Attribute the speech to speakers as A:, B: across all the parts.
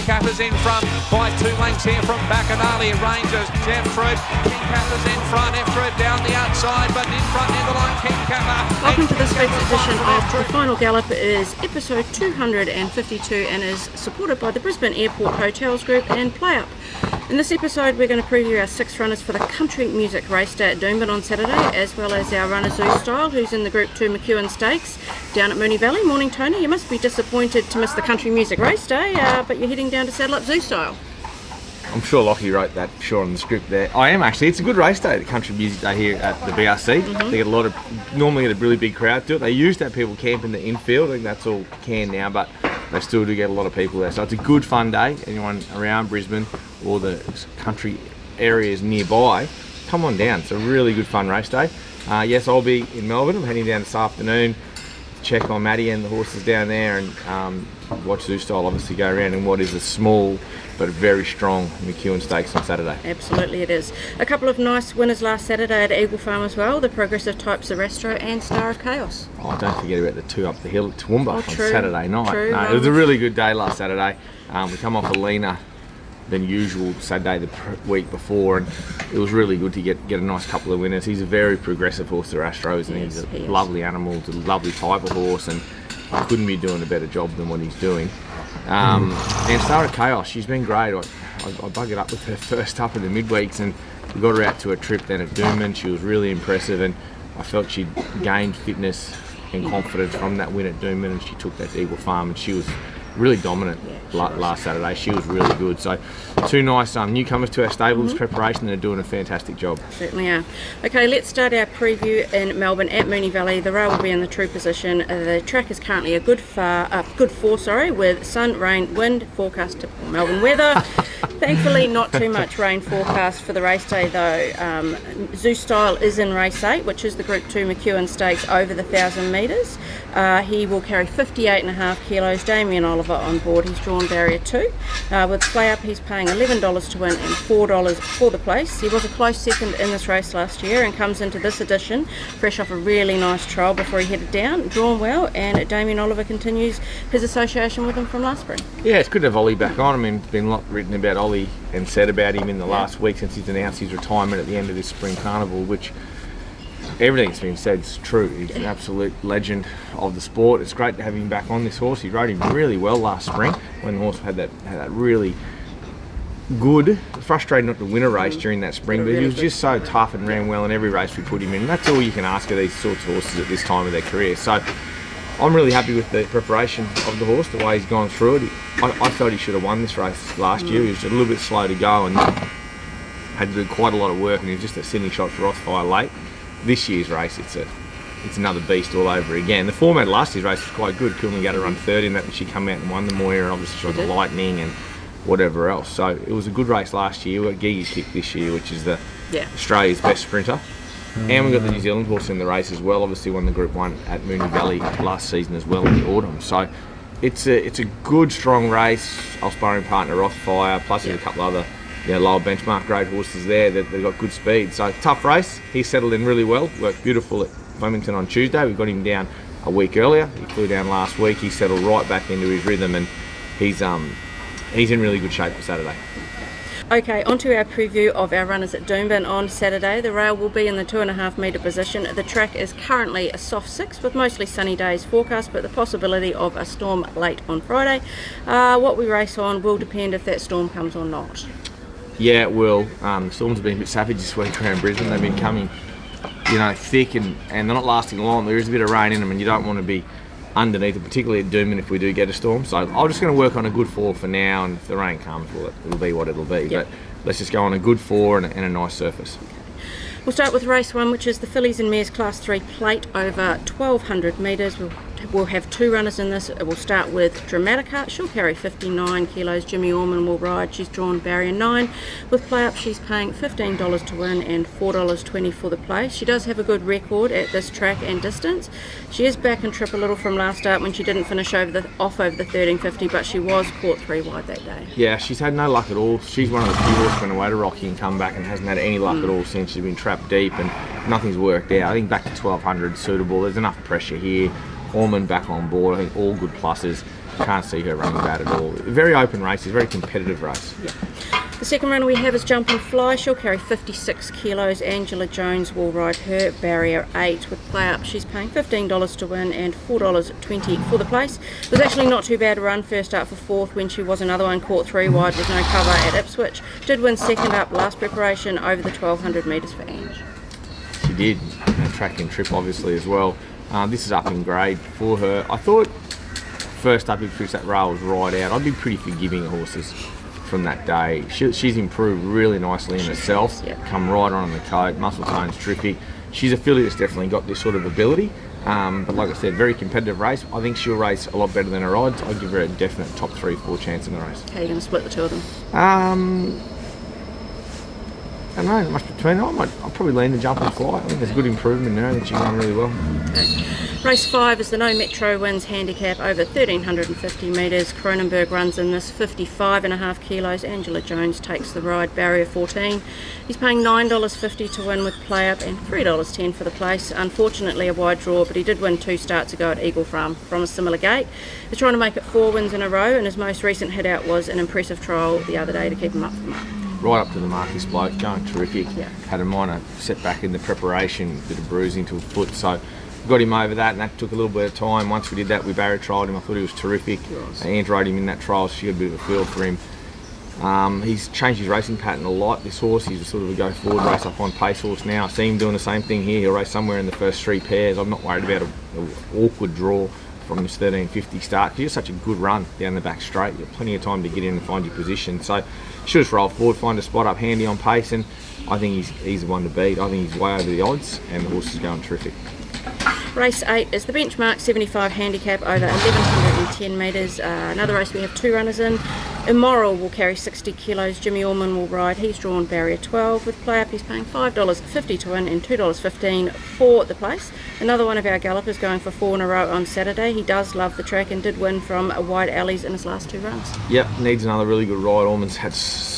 A: Kappa's in front by 2 lengths here from Bacchanali. Rangers, Jeff Fruit. King Kappa's in front. F down the outside, but in front near the line, King Kappa.
B: Welcome to this week's edition of the Final Gallop. It is episode 252 and is supported by the Brisbane Airport Hotels Group and PlayUp. In this episode we're going to preview our 6 runners for the Country Music Raceday at Doomben on Saturday, as well as our runner Zoustyle, who's in the Group 2 McEwen Stakes down at Moonee Valley. Morning, Tony. You must be disappointed to miss the Country Music Raceday, but you're heading down to saddle up Zoustyle.
C: I'm sure Lockie wrote that sure on the script there. I am actually. It's a good race day, the Country Music Day here at the BRC. They get normally get a really big crowd to it. They used to have people camp in the infield. I think that's all canned now, but they still do get a lot of people there. So it's a good fun day. Anyone around Brisbane or the country areas nearby, come on down. It's a really good fun race day. Yes, I'll be in Melbourne. I'm heading down this afternoon to check on Maddie and the horses down there and watch Zoustyle obviously go around in what is a small but very strong McEwen Stakes on Saturday.
B: Absolutely it is. A couple of nice winners last Saturday at Eagle Farm as well, the Progressive Type Zarastro and Star of Chaos.
C: Oh, don't forget about the 2 up the hill at Toowoomba on Saturday night.
B: True,
C: it was a really good day last Saturday. We come off a leaner than usual Saturday the week before, and it was really good to get a nice couple of winners. He's a very progressive horse, the Astros, and he's a lovely animal, it's a lovely type of horse, and couldn't be doing a better job than what he's doing. And Star of Chaos, she's been great. I buggered up with her first up in the midweeks, and we got her out to a trip then at Doomben. She was really impressive, and I felt she'd gained fitness and confidence from that win at Doomben, and she took that to Eagle Farm, and she was really dominant last Saturday. She was really good. So 2 nice newcomers to our stable this preparation, and they're doing a fantastic job.
B: Certainly are. Okay, let's start our preview in Melbourne at Moonee Valley. The rail will be in the true position. The track is currently a good 4, with sun, rain, wind forecast, typical Melbourne weather. Thankfully not too much rain forecast for the race day though. Zoustyle is in race 8, which is the Group 2 McEwen Stakes over the 1,000 metres. He will carry 58.5 kilos. Damien Oliver on board. He's drawn barrier 2. With PlayUp he's paying $11 to win and $4 for the place. He was a close second in this race last year and comes into this edition fresh off a really nice trial before he headed down. Drawn well, and Damien Oliver continues his association with him from last spring.
C: Yeah, it's good to have Ollie back on. I mean, there's been a lot written about Ollie and said about him in the last week since he's announced his retirement at the end of this spring carnival, which everything that's been said is true. He's an absolute legend of the sport. It's great to have him back on this horse. He rode him really well last spring when the horse had that really good, frustrating not to win a race during that spring, but he was just so tough and ran well in every race we put him in. That's all you can ask of these sorts of horses at this time of their career. So I'm really happy with the preparation of the horse, the way he's gone through it. I felt he should have won this race last year. He was a little bit slow to go and had to do quite a lot of work, and he was just a Sydney shot for Rothfire late. This year's race, it's another beast all over again. The format of last year's race was quite good. Coolangatta run third in that, and she come out and won the Moira, and obviously she won the Lightning and whatever else. So it was a good race last year. We've got Gigi's Kick this year, which is Australia's best sprinter. And we've got the New Zealand horse in the race as well. Obviously won the Group 1 at Moonee Valley last season as well in the autumn. So it's a good, strong race. Our sparring partner Rothfire, plus there's a couple other lower benchmark grade horses there that they've got good speed. So tough race. He settled in really well. Worked beautiful at Flemington on Tuesday. We got him down a week earlier. He flew down last week. He settled right back into his rhythm, and he's in really good shape for Saturday.
B: Okay, on to our preview of our runners at Doomben on Saturday. The rail will be in the 2.5 metre position. The track is currently a soft 6 with mostly sunny days forecast, but the possibility of a storm late on Friday. What we race on will depend if that storm comes or not. Yeah,
C: it will. The storms have been a bit savage this week around Brisbane. They've been coming, thick and they're not lasting long. There is a bit of rain in them, and you don't want to be underneath it, particularly at Doomben if we do get a storm. So I'm just going to work on a good 4 for now, and if the rain comes, well, it'll be what it'll be. But let's just go on a good 4 and a nice surface.
B: We'll start with race 1, which is the Fillies and Mares Class 3 plate over 1,200 metres. We'll have 2 runners in this. We'll start with Dramatica. She'll carry 59 kilos. Jimmy Orman will ride. She's drawn barrier 9. With PlayUp, she's paying $15 to win and $4.20 for the place. She does have a good record at this track and distance. She is back and trip a little from last start when she didn't finish off over the 1350, but she was caught 3 wide that day.
C: Yeah, she's had no luck at all. She's one of the few horses went away to Rocky and come back and hasn't had any luck at all since. She's been trapped deep and nothing's worked out. I think back to 1,200 suitable. There's enough pressure here. Orman back on board. I think all good pluses. can't see her running bad at all. Very open race, it's a very competitive race.
B: Yeah. The second runner we have is Jump and Fly. She'll carry 56 kilos. Angela Jones will ride her, barrier 8 with PlayUp. She's paying $15 to win and $4.20 for the place. It was actually not too bad a run first up for fourth when she was another one, caught 3 wide with no cover at Ipswich. Did win second up last preparation over the 1200 metres for Ange.
C: She did, and a track and trip obviously as well. This is up in grade for her. I thought first up if that rail was right out, I'd be pretty forgiving of horses from that day. She's improved really nicely in herself, come right on the coat, muscle tone's terrific. She's a filly that's definitely got this sort of ability, but like I said, very competitive race. I think she'll race a lot better than her odds. I'd give her a definite top 3-4 chance in the race.
B: How are you going to split the two of them?
C: I don't know, much between them. I'll probably lean the Jump and Fly. I think there's good improvement there. I think she's going really well.
B: Okay. Race 5 is the No Metro Wins handicap over 1,350 metres. Kronenbourg runs in this, 55.5 kilos. Angela Jones takes the ride, barrier 14. He's paying $9.50 to win with PlayUp and $3.10 for the place. Unfortunately a wide draw, but he did win 2 starts ago at Eagle Farm from a similar gate. He's trying to make it 4 wins in a row, and his most recent hit out was an impressive trial the other day to keep him up for the mark.
C: Right up to the mark, this bloke, going terrific.
B: Yeah.
C: Had a minor setback in the preparation, bit of bruising to a foot, so got him over that, and that took a little bit of time. Once we did that, we barrier trialled him. I thought he was terrific. Ange rode him in that trial, so she got a bit of a feel for him. He's changed his racing pattern a lot, this horse. He's a sort of a go-forward race up on pace horse now. I see him doing the same thing here. He'll race somewhere in the first 3 pairs. I'm not worried about an awkward draw from this 1350 start. He's such a good run down the back straight. You've got plenty of time to get in and find your position. So should just roll forward, find a spot up handy on pace, and I think he's the one to beat. I think he's way over the odds, and the horse is going terrific.
B: Race 8 is the benchmark 75 handicap over 1,110 metres. Another race we have 2 runners in. Immoral will carry 60 kilos. Jimmy Orman will ride. He's drawn barrier 12 with PlayUp. He's paying $5.50 to win and $2.15 for the place. Another one of our gallopers going for 4 in a row on Saturday. He does love the track and did win from wide alleys in his last 2 runs.
C: Yep, needs another really good ride. Orman's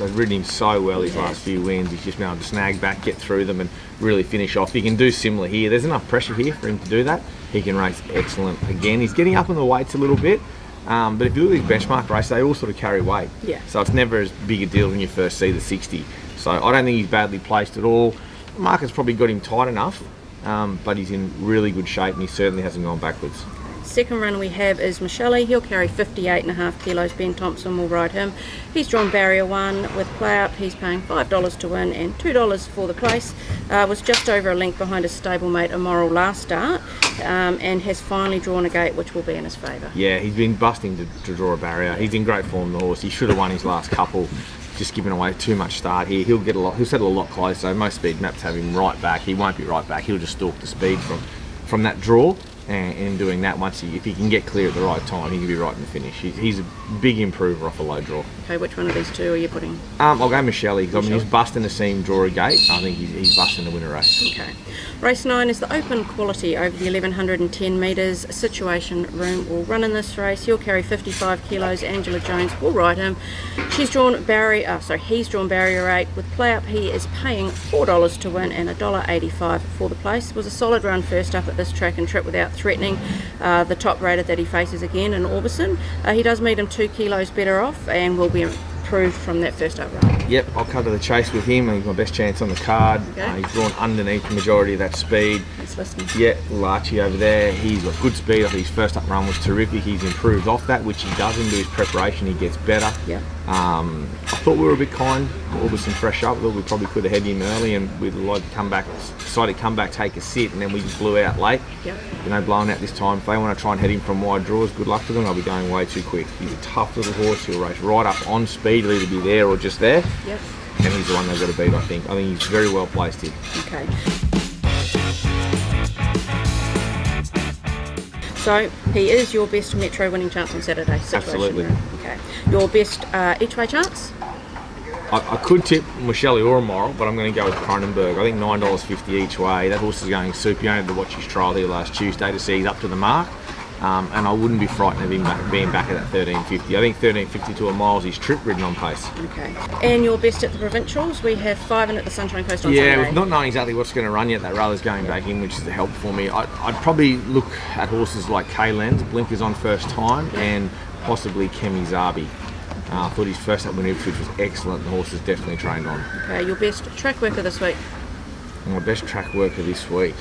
C: ridden him so well his last few wins. He's just been able to snag back, get through them, and really finish off. He can do similar here. There's enough pressure here for him to do that. He can race excellent. Again, he's getting up in the weights a little bit, but if you look at these benchmark races, they all sort of carry weight.
B: Yeah.
C: So it's never as big a deal when you first see the 60. So I don't think he's badly placed at all. The market's probably got him tight enough, but he's in really good shape, and he certainly hasn't gone backwards.
B: Second runner we have is Michelle. He'll carry 58.5 kilos. Ben Thompson will ride him. He's drawn barrier 1 with PlayUp. He's paying $5 to win and $2 for the place. Was just over a length behind his stablemate Immoral last start, and has finally drawn a gate which will be in his favour.
C: Yeah, he's been busting to draw a barrier. He's in great form, the horse. He should have won his last couple. Just giving away too much start here. He'll settle a lot closer. Most speed maps have him right back. He won't be right back. He'll just stalk the speed from that draw. And in doing that, if he can get clear at the right time, he can be right in the finish. He's a big improver off a low draw.
B: Okay, which one of these 2 are you putting?
C: I'll go Michelle. I mean, he's busting to see him draw a gate. I think he's busting to win a race.
B: Okay. Race 9 is the open quality over the 1,110 metres. Situation Room will run in this race. He'll carry 55 kilos. Angela Jones will ride him. He's drawn barrier 8 with PlayUp. He is paying $4 to win and $1.85 for the place. It was a solid run first up at this track and trip without threatening the top rated that he faces again in Orbison. He does meet him 2 kilos better off and will be improved from that first up run.
C: Yep, I'll cut to the chase with him. He's my best chance on the card.
B: Okay.
C: He's drawn underneath the majority of that speed.
B: He's listening.
C: Yeah, Larchie over there. He's got good speed. I think his first up run was terrific. He's improved off that, which he does into his preparation. He gets better.
B: Yeah.
C: I thought we were a bit kind. Orbison fresh up. We probably could have had him early, and we'd decided to come back, take a sit, and then we just blew out late.
B: Yep.
C: Blowing out this time. If they want to try and head him from wide draws, good luck to them. They'll be going way too quick. He's a tough little horse. He'll race right up on speed. He'll either be there or just there.
B: Yep.
C: And he's the one they've got to beat, I think. I think he's very well placed here.
B: Okay. So he is your best Metro winning chance on Saturday.
C: Absolutely.
B: Okay. Your best each way chance?
C: I could tip Michelle or Immoral, but I'm going to go with Kronenbourg. I think $9.50 each way. That horse is going super. You only had to watch his trial here last Tuesday to see he's up to the mark. And I wouldn't be frightened of him being back at that 13.50. I think 13.50 to a mile's his trip ridden on pace.
B: Okay. And your best at the provincials? We have 5 in at the Sunshine Coast on Sunday.
C: Yeah, with not knowing exactly what's going to run yet, that rather's going back in, which is a help for me. I'd probably look at horses like K-Lens. Blinker's on first time, and possibly Kemi Zabi. I thought his first up win Ipswich was excellent. The horse is definitely trained on.
B: Okay, your best track worker this week?
C: My best track worker this week.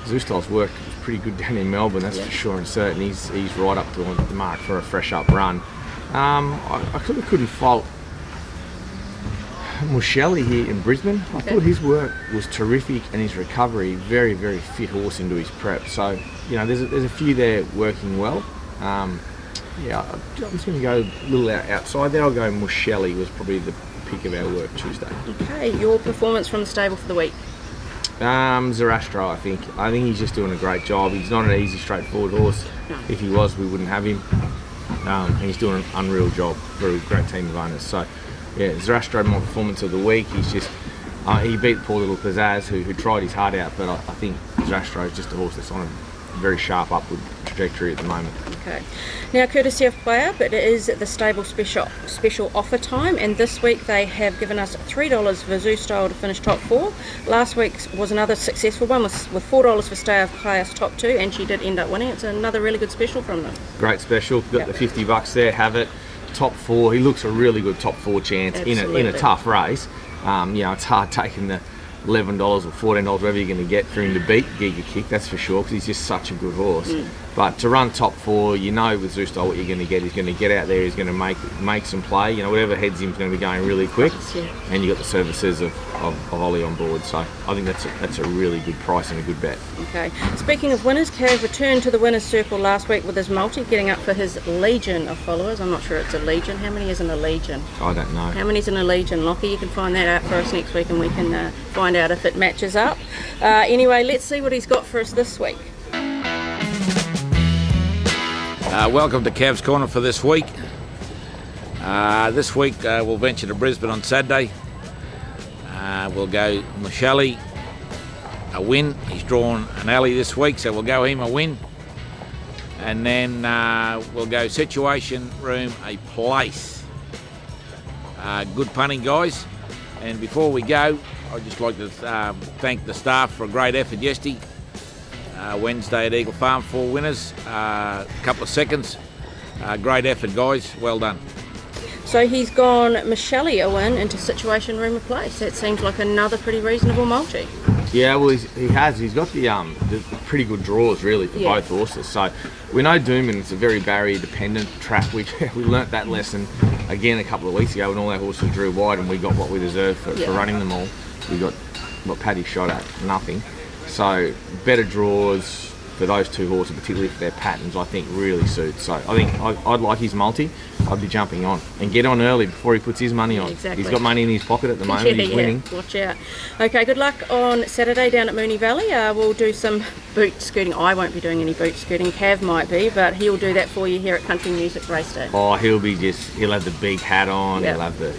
C: Zoustyle's work was pretty good down in Melbourne, that's for sure and certain. He's right up to the mark for a fresh up run. I couldn't fault Mushelli here in Brisbane. I thought his work was terrific and his recovery, very, very fit horse into his prep. So, there's a few there working well. I'm just going to go a little outside there. I'll go Mushelli was probably the pick of our work Tuesday. Okay,
B: your performance from the stable for the week?
C: Zoustyle, I think. I think he's just doing a great job. He's not an easy, straightforward horse. No. If he was, we wouldn't have him. He's doing an unreal job for a great team of owners. So, yeah, Zoustyle, my performance of the week. He's just he beat poor little Pizzazz, who tried his heart out. But I think Zoustyle is just a horse that's on a very sharp upward trajectory at the moment.
B: Okay. Now, courtesy of PlayUp, it is the stable special offer time, and this week they have given us $3 for Zoustyle to finish top 4. Last week was another successful one with $4 for Stay of Class top 2, and she did end up winning. It's another really good special from them.
C: Great special. Got the $50 there. Have it. Top 4. He looks a really good top 4 chance in a tough race. It's hard taking the $11 or $14, whatever you're going to get for him to beat Giga Kick, that's for sure, because he's just such a good horse. But to run top 4, with Zoustyle what you're going to get. He's going to get out there, he's going to make some play. Whatever heads him's going to be going really quick. And you got the services of Ollie on board. So I think that's a really good price and a good bet.
B: Okay. Speaking of winners, Cav returned to the winner's circle last week with his multi, getting up for his legion of followers. I'm not sure it's a legion. How many is in a legion?
C: I don't know.
B: How many's in a legion, Lockie? You can find that out for us next week, and we can find out if it matches up. Anyway, let's see what he's got for us this week.
D: Welcome to Cav's Corner for this week. This week we'll venture to Brisbane on Saturday. We'll go Mushelli, a win. He's drawn an alley this week, so we'll go him a win. And then we'll go Situation Room, a place. Good punting, guys. And before we go, I'd just like to thank the staff for a great effort yesterday. Wednesday at Eagle Farm, 4 winners, a couple of seconds. Great effort, guys. Well done.
B: So he's gone Mushelli a win into Situation Room a place. That seems like another pretty reasonable multi.
C: Yeah, well, he has. He's got the pretty good draws, really, for both horses. So we know Doomben is a very barrier-dependent track. We learnt that lesson again a couple of weeks ago when all our horses drew wide and we got what we deserved for running them all. We got what Paddy shot at, nothing. So better draws for those two horses, particularly for their patterns, I think really suits. So I think I'd like his multi. I'd be jumping on and get on early before he puts his money on.
B: Exactly.
C: He's got money in his pocket at the moment. He's winning.
B: Watch out. Okay, good luck on Saturday down at Moonee Valley. We'll do some boot scooting. I won't be doing any boot scooting. Cav might be, but he'll do that for you here at Country Music Raceday.
C: Oh, he'll have the big hat on. He'll have the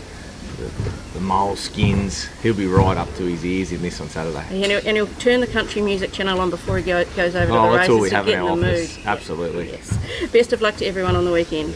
C: mole skins. He'll be right up to his ears in this on Saturday.
B: And he'll turn the country music channel on before he goes over to the races
C: that's all we
B: to
C: have
B: get
C: in
B: in
C: our
B: the
C: office.
B: mood.
C: Absolutely.
B: Yes. Best of luck to everyone on the weekend.